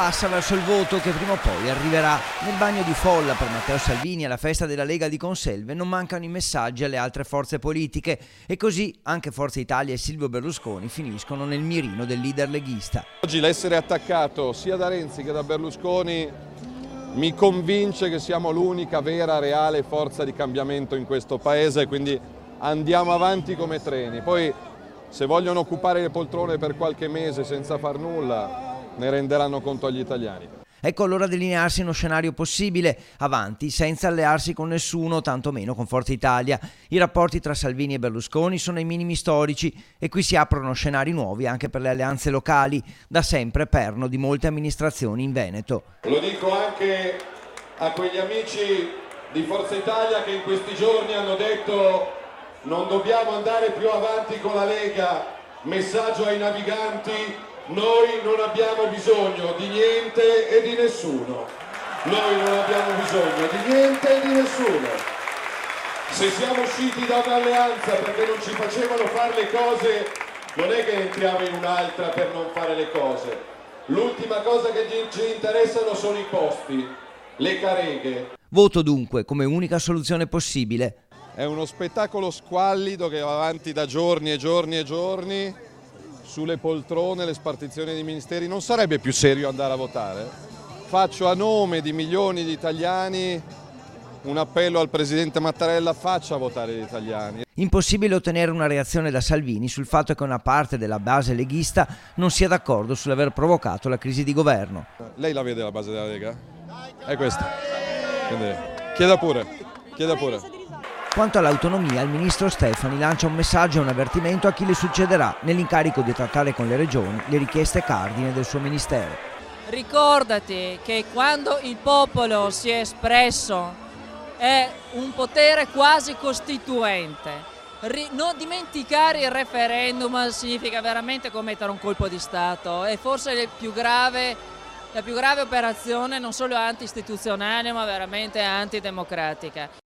passa verso il voto che prima o poi arriverà. Nel bagno di folla per Matteo Salvini alla festa della Lega di Conselve non mancano i messaggi alle altre forze politiche e così anche Forza Italia e Silvio Berlusconi finiscono nel mirino del leader leghista. Oggi l'essere attaccato sia da Renzi che da Berlusconi mi convince che siamo l'unica vera, reale forza di cambiamento in questo paese, quindi andiamo avanti come treni. Poi se vogliono occupare le poltrone per qualche mese senza far nulla, ne renderanno conto agli italiani. Ecco allora delinearsi uno scenario possibile, avanti, senza allearsi con nessuno, tantomeno con Forza Italia. I rapporti tra Salvini e Berlusconi sono ai minimi storici e qui si aprono scenari nuovi anche per le alleanze locali, da sempre perno di molte amministrazioni in Veneto. Lo dico anche a quegli amici di Forza Italia che in questi giorni hanno detto non dobbiamo andare più avanti con la Lega, messaggio ai naviganti, noi non abbiamo bisogno di niente e di nessuno, noi non abbiamo bisogno di niente e di nessuno. Se siamo usciti da un'alleanza perché non ci facevano fare le cose, non è che entriamo in un'altra per non fare le cose. L'ultima cosa che ci interessano sono i posti, le careghe. Voto dunque come unica soluzione possibile. È uno spettacolo squallido che va avanti da giorni e giorni e giorni. Sulle poltrone, le spartizioni dei ministeri, non sarebbe più serio andare a votare? Faccio a nome di milioni di italiani un appello al Presidente Mattarella, faccia votare gli italiani. Impossibile ottenere una reazione da Salvini sul fatto che una parte della base leghista non sia d'accordo sull'aver provocato la crisi di governo. Lei la vede la base della Lega? È questa. Quindi, chieda pure. Quanto all'autonomia, il ministro Stefani lancia un messaggio e un avvertimento a chi le succederà nell'incarico di trattare con le regioni le richieste cardine del suo ministero. Ricordati che quando il popolo si è espresso è un potere quasi costituente. Non dimenticare il referendum significa veramente commettere un colpo di Stato, è forse la più grave operazione non solo anti-istituzionale ma veramente antidemocratica.